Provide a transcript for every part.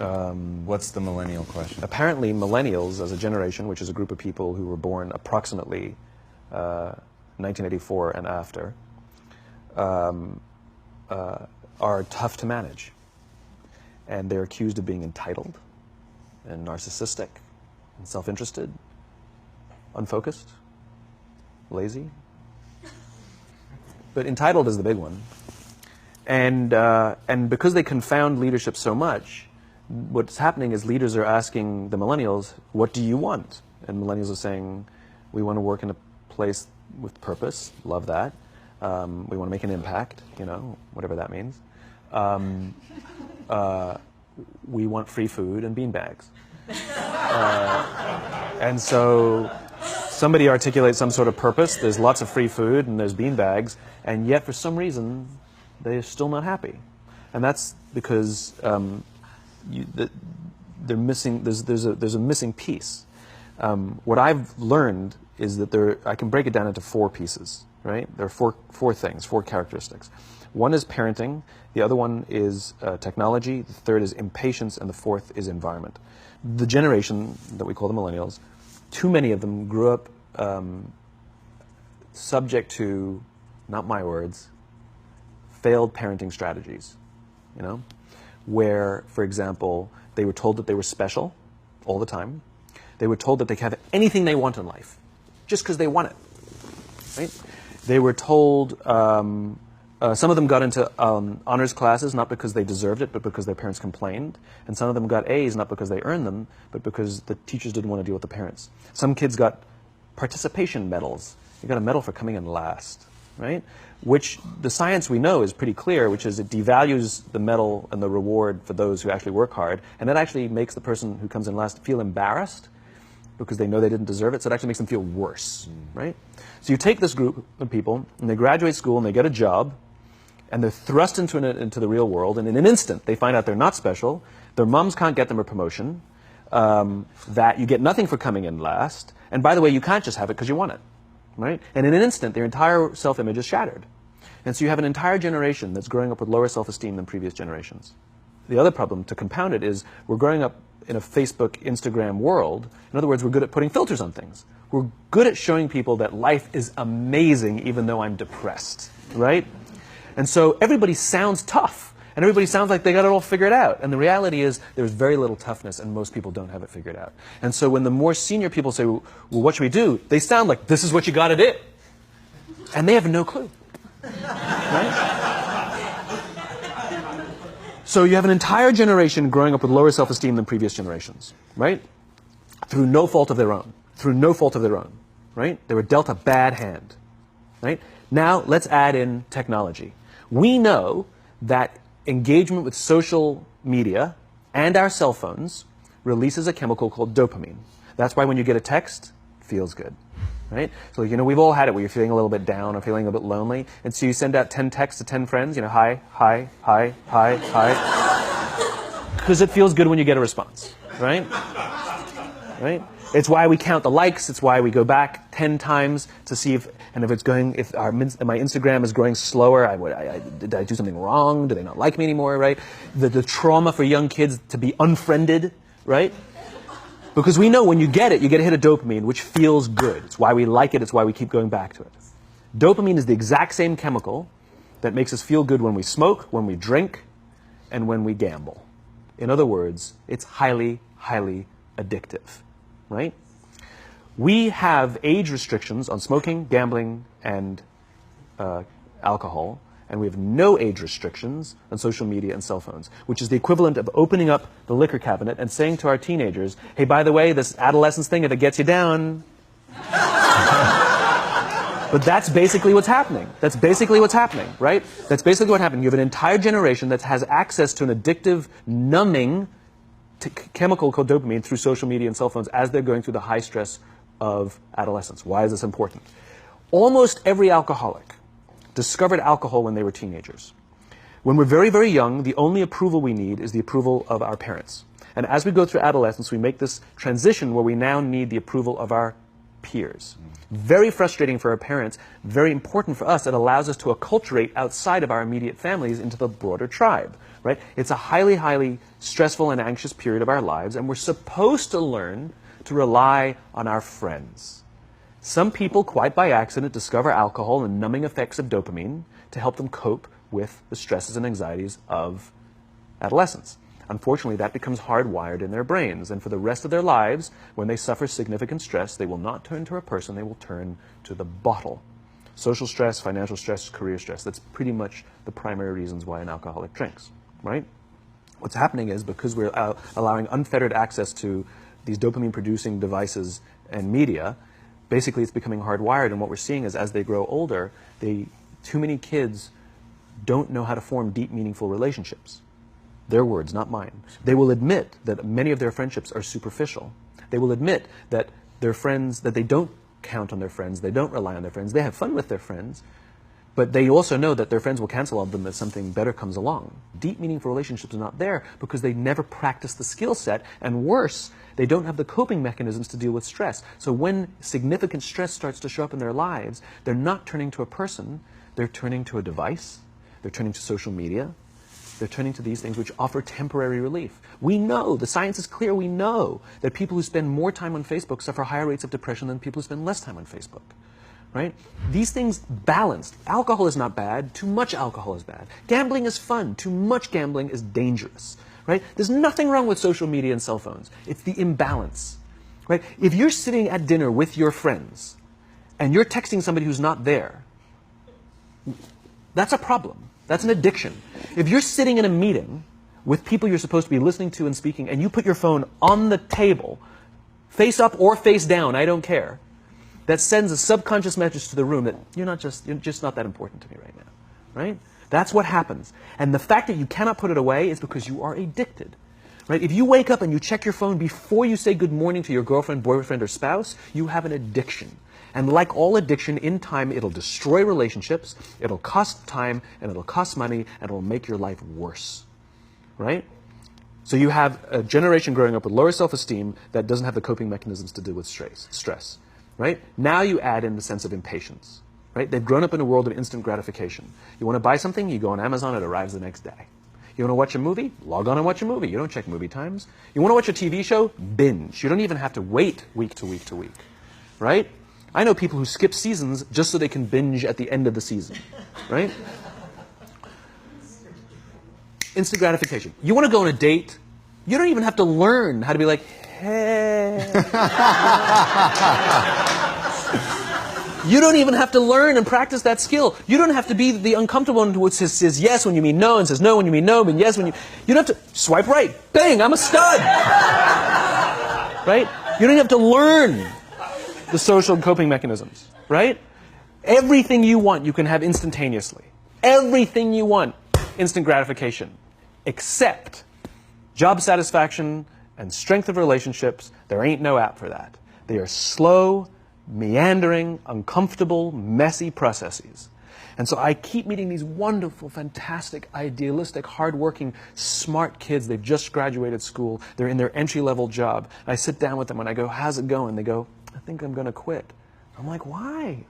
What's the millennial question? Apparently, millennials as a generation, which is a group of people who were born approximately 1984 and after, are tough to manage. And they're accused of being entitled and narcissistic and self-interested, unfocused, lazy. But entitled is the big one. And because they confound leadership so much, what's happening is leaders are asking the millennials, what do you want? And millennials are saying, we want to work in a place with purpose, love that. We want to make an impact, you know, whatever that means. We want free food and beanbags. And so somebody articulates some sort of purpose, there's lots of free food and there's beanbags, and yet for some reason they're still not happy. And that's because they're missing, there's a missing piece. What I've learned is that I can break it down into 4 pieces, right? There are four things, 4 characteristics. One is parenting, the other one is technology, the third is impatience, and the fourth is environment. The generation that we call the millennials, too many of them grew up subject to, not my words, failed parenting strategies, you know? Where, for example, they were told that they were special all the time. They were told that they could have anything they want in life, just because they want it, right? They were told, some of them got into honors classes, not because they deserved it, but because their parents complained. And some of them got A's, not because they earned them, but because the teachers didn't want to deal with the parents. Some kids got participation medals. You got a medal for coming in last, right? Which the science we know is pretty clear, which is it devalues the medal and the reward for those who actually work hard. And that actually makes the person who comes in last feel embarrassed because they know they didn't deserve it. So it actually makes them feel worse, right? So you take this group of people and they graduate school and they get a job and they're thrust into the real world, and in an instant they find out they're not special, their moms can't get them a promotion, that you get nothing for coming in last, and by the way, you can't just have it because you want it, right? And in an instant, their entire self-image is shattered. And so you have an entire generation that's growing up with lower self-esteem than previous generations. The other problem, to compound it, is we're growing up in a Facebook, Instagram world. In other words, we're good at putting filters on things. We're good at showing people that life is amazing even though I'm depressed, right? And so everybody sounds tough, and everybody sounds like they got it all figured out. And the reality is there's very little toughness, and most people don't have it figured out. And so when the more senior people say, well, what should we do? They sound like, this is what you got to do. And they have no clue. Right? So you have an entire generation growing up with lower self-esteem than previous generations, right? Through no fault of their own. Through no fault of their own, right? They were dealt a bad hand, right? Now let's add in technology. We know that engagement with social media and our cell phones releases a chemical called dopamine. That's why when you get a text, it feels good. Right? So, you know, we've all had it where you're feeling a little bit down or feeling a bit lonely. And so you send out 10 texts to 10 friends, you know, hi, hi, hi, hi, hi. Because it feels good when you get a response, right? Right? It's why we count the likes. It's why we go back 10 times to see if my Instagram is growing slower, did I do something wrong? Do they not like me anymore, right? The trauma for young kids to be unfriended, right? Because we know when you get a hit of dopamine, which feels good. It's why we like it. It's why we keep going back to it. Dopamine is the exact same chemical that makes us feel good when we smoke, when we drink, and when we gamble. In other words, it's highly, highly addictive, right? We have age restrictions on smoking, gambling, and alcohol, and we have no age restrictions on social media and cell phones, which is the equivalent of opening up the liquor cabinet and saying to our teenagers, hey, by the way, this adolescence thing, if it gets you down. But that's basically what's happening. That's basically what's happening, right? That's basically what happened. You have an entire generation that has access to an addictive, numbing chemical called dopamine through social media and cell phones as they're going through the high stress of adolescence. Why is this important? Almost every alcoholic discovered alcohol when they were teenagers. When we're very, very young, the only approval we need is the approval of our parents. And as we go through adolescence, we make this transition where we now need the approval of our peers. Very frustrating for our parents, very important for us. It allows us to acculturate outside of our immediate families into the broader tribe, right? It's a highly, highly stressful and anxious period of our lives, and we're supposed to learn to rely on our friends. Some people, quite by accident, discover alcohol and numbing effects of dopamine to help them cope with the stresses and anxieties of adolescence. Unfortunately, that becomes hardwired in their brains, and for the rest of their lives, when they suffer significant stress, they will not turn to a person, they will turn to the bottle. Social stress, financial stress, career stress, that's pretty much the primary reasons why an alcoholic drinks, right? What's happening is, because we're allowing unfettered access to these dopamine-producing devices and media, basically it's becoming hardwired, and what we're seeing is, as they grow older, too many kids don't know how to form deep, meaningful relationships. Their words, not mine. They will admit that many of their friendships are superficial. They will admit that their friends, that they don't count on their friends, they don't rely on their friends, they have fun with their friends, but they also know that their friends will cancel on them if something better comes along. Deep, meaningful relationships are not there because they never practice the skill set, and worse, they don't have the coping mechanisms to deal with stress. So when significant stress starts to show up in their lives, they're not turning to a person, they're turning to a device, they're turning to social media, they're turning to these things which offer temporary relief. We know, the science is clear, we know that people who spend more time on Facebook suffer higher rates of depression than people who spend less time on Facebook. Right? These things balanced. Alcohol is not bad, too much alcohol is bad. Gambling is fun, too much gambling is dangerous. Right? There's nothing wrong with social media and cell phones. It's the imbalance. Right? If you're sitting at dinner with your friends and you're texting somebody who's not there, that's a problem. That's an addiction. If you're sitting in a meeting with people you're supposed to be listening to and speaking, and you put your phone on the table, face up or face down, I don't care, that sends a subconscious message to the room that you're just not that important to me right now. Right? That's what happens. And the fact that you cannot put it away is because you are addicted. Right? If you wake up and you check your phone before you say good morning to your girlfriend, boyfriend, or spouse, you have an addiction. And like all addiction, in time, it'll destroy relationships, it'll cost time, and it'll cost money, and it'll make your life worse. Right? So you have a generation growing up with lower self-esteem that doesn't have the coping mechanisms to deal with stress. Right? Now you add in the sense of impatience. Right? They've grown up in a world of instant gratification. You want to buy something, you go on Amazon, it arrives the next day. You want to watch a movie? Log on and watch a movie. You don't check movie times. You want to watch a TV show? Binge. You don't even have to wait week to week to week. Right? I know people who skip seasons just so they can binge at the end of the season. Right? Instant gratification. You want to go on a date? You don't even have to learn how to be like, hey. You don't even have to learn and practice that skill. You don't have to be the uncomfortable one who says yes when you mean no, and says no when you mean no, and yes when you... You don't have to swipe right. Bang, I'm a stud. Right? You don't have to learn the social coping mechanisms. Right? Everything you want, you can have instantaneously. Everything you want, instant gratification. Except job satisfaction and strength of relationships, there ain't no app for that. They are slow, meandering, uncomfortable, messy processes. And so I keep meeting these wonderful, fantastic, idealistic, hardworking, smart kids. They've just graduated school. They're in their entry-level job. I sit down with them and I go, how's it going? They go, I think I'm going to quit. I'm like, why?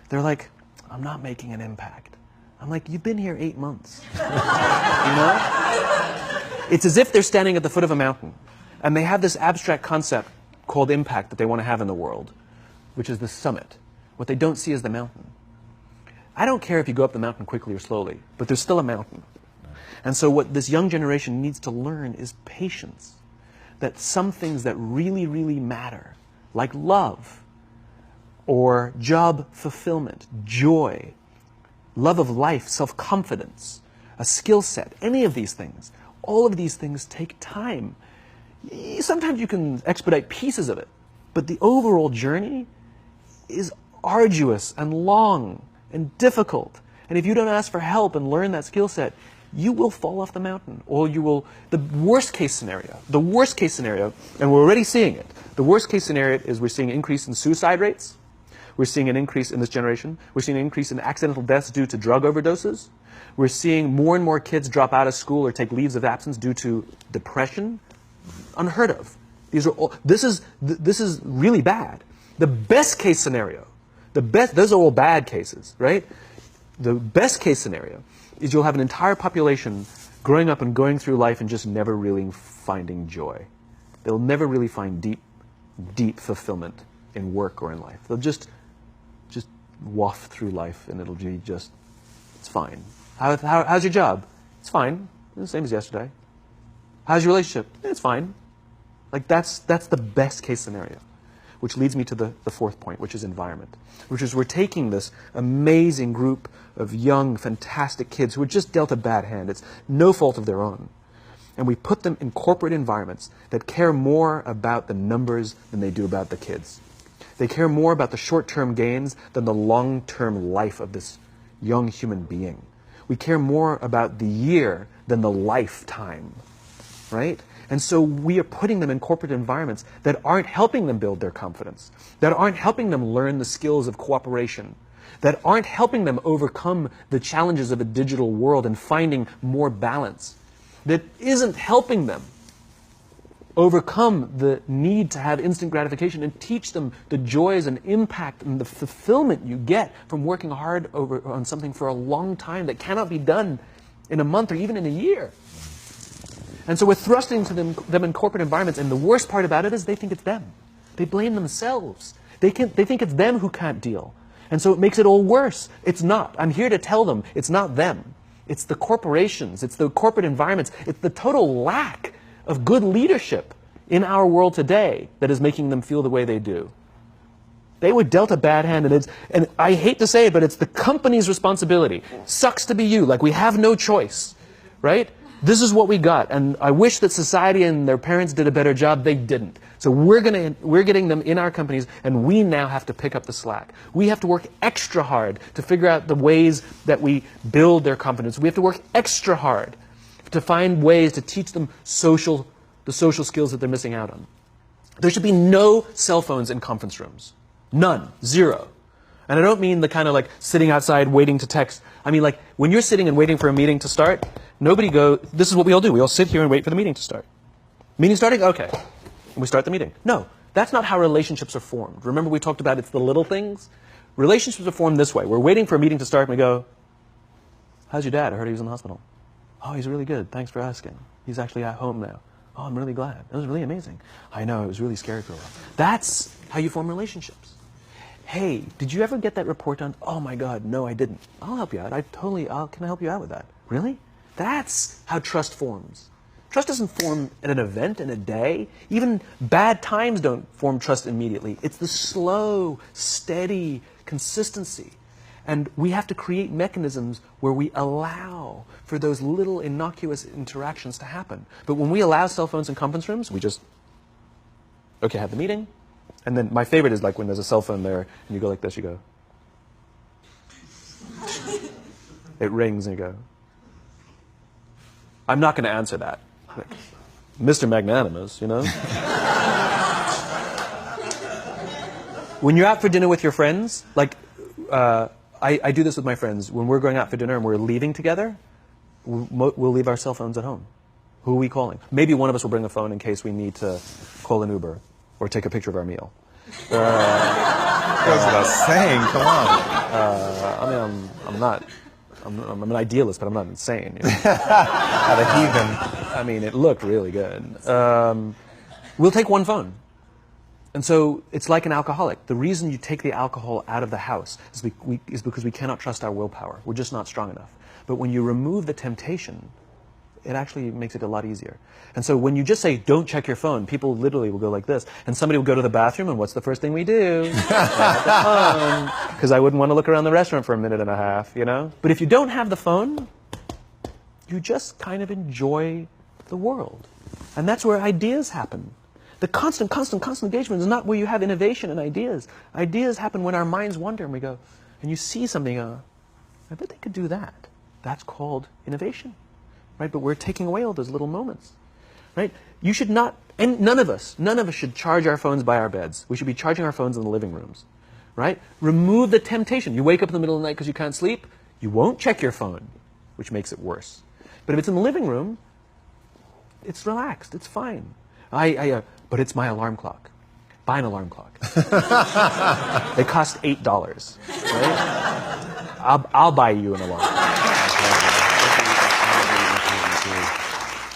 They're like, I'm not making an impact. I'm like, you've been here 8 months. You know? It's as if they're standing at the foot of a mountain and they have this abstract concept called impact that they want to have in the world, which is the summit. What they don't see is the mountain. I don't care if you go up the mountain quickly or slowly, but there's still a mountain. And so what this young generation needs to learn is patience. That some things that really, really matter, like love, or job fulfillment, joy, love of life, self-confidence, a skill set, any of these things, all of these things take time. Sometimes you can expedite pieces of it, but the overall journey is arduous and long and difficult. And if you don't ask for help and learn that skill set, you will fall off the mountain. Or you will, the worst case scenario, and we're already seeing it, the worst case scenario is we're seeing an increase in suicide rates. We're seeing an increase in this generation. We're seeing an increase in accidental deaths due to drug overdoses. We're seeing more and more kids drop out of school or take leaves of absence due to depression. Unheard of. These are all, this is really bad. The best case scenario, those are all bad cases, right? The best case scenario is you'll have an entire population growing up and going through life and just never really finding joy. They'll never really find deep fulfillment in work or in life. They'll just waft through life and it'll be just, it's fine. How's your job? It's fine. It's the same as yesterday. How's your relationship? It's fine. Like that's the best case scenario. Which leads me to the fourth point, which is environment. Which is we're taking this amazing group of young, fantastic kids who are just dealt a bad hand. It's no fault of their own. And we put them in corporate environments that care more about the numbers than they do about the kids. They care more about the short-term gains than the long-term life of this young human being. We care more about the year than the lifetime, right? And so we are putting them in corporate environments that aren't helping them build their confidence, that aren't helping them learn the skills of cooperation, that aren't helping them overcome the challenges of a digital world and finding more balance, that isn't helping them overcome the need to have instant gratification and teach them the joys and impact and the fulfillment you get from working hard on something for a long time that cannot be done in a month or even in a year. And so we're thrusting to them in corporate environments, and the worst part about it is they think it's them. They blame themselves. They think it's them who can't deal. And so it makes it all worse. It's not. I'm here to tell them it's not them. It's the corporations. It's the corporate environments. It's the total lack of good leadership in our world today that is making them feel the way they do. They were dealt a bad hand, and I hate to say it, but it's the company's responsibility. Sucks to be you. Like, we have no choice, right? This is what we got, and I wish that society and their parents did a better job. They didn't. So we're getting them in our companies, and we now have to pick up the slack. We have to work extra hard to figure out the ways that we build their confidence. We have to work extra hard to find ways to teach them the social skills that they're missing out on. There should be no cell phones in conference rooms. None. Zero. And I don't mean the kind of like sitting outside waiting to text. I mean like when you're sitting and waiting for a meeting to start, this is what we all do. We all sit here and wait for the meeting to start. Meeting starting? Okay. And we start the meeting. No, that's not how relationships are formed. Remember we talked about it's the little things? Relationships are formed this way. We're waiting for a meeting to start and we go, how's your dad? I heard he was in the hospital. Oh, he's really good. Thanks for asking. He's actually at home now. Oh, I'm really glad. It was really amazing. I know, it was really scary for a while. That's how you form relationships. Hey, did you ever get that report done? Oh my God, no, I didn't. I'll help you out. Can I help you out with that? Really? That's how trust forms. Trust doesn't form at an event in a day. Even bad times don't form trust immediately. It's the slow, steady consistency. And we have to create mechanisms where we allow for those little innocuous interactions to happen. But when we allow cell phones in conference rooms, we just, okay, have the meeting. And then my favorite is like when there's a cell phone there and you go like this, you go. It rings and you go. I'm not going to answer that. Like, Mr. Magnanimous, you know? When you're out for dinner with your friends, like, I do this with my friends. When we're going out for dinner and we're leaving together, we'll leave our cell phones at home. Who are we calling? Maybe one of us will bring a phone in case we need to call an Uber or take a picture of our meal. That's what I was saying. Come on. I'm an idealist, but I'm not insane. You know? Not a heathen. I mean, it looked really good. We'll take one phone. And so it's like an alcoholic. The reason you take the alcohol out of the house is because we cannot trust our willpower. We're just not strong enough. But when you remove the temptation, it actually makes it a lot easier. And so when you just say, don't check your phone, people literally will go like this. And somebody will go to the bathroom, and what's the first thing we do? Because I wouldn't want to look around the restaurant for a minute and a half, you know? But if you don't have the phone, you just kind of enjoy the world. And that's where ideas happen. The constant engagement is not where you have innovation and ideas. Ideas happen when our minds wander and we go, and you see something, I bet they could do that. That's called innovation, right? But we're taking away all those little moments, right? You should not, and none of us should charge our phones by our beds. We should be charging our phones in the living rooms, right? Remove the temptation. You wake up in the middle of the night because you can't sleep, you won't check your phone, which makes it worse. But if it's in the living room, it's relaxed, it's fine. But it's my alarm clock. buy an alarm clock. They cost $8, right? I'll buy you an alarm clock.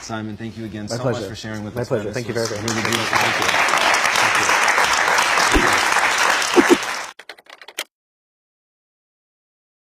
Simon, thank you again My so pleasure. much for sharing with My us. pleasure. This Thank you was very much. really beautiful. Thank you.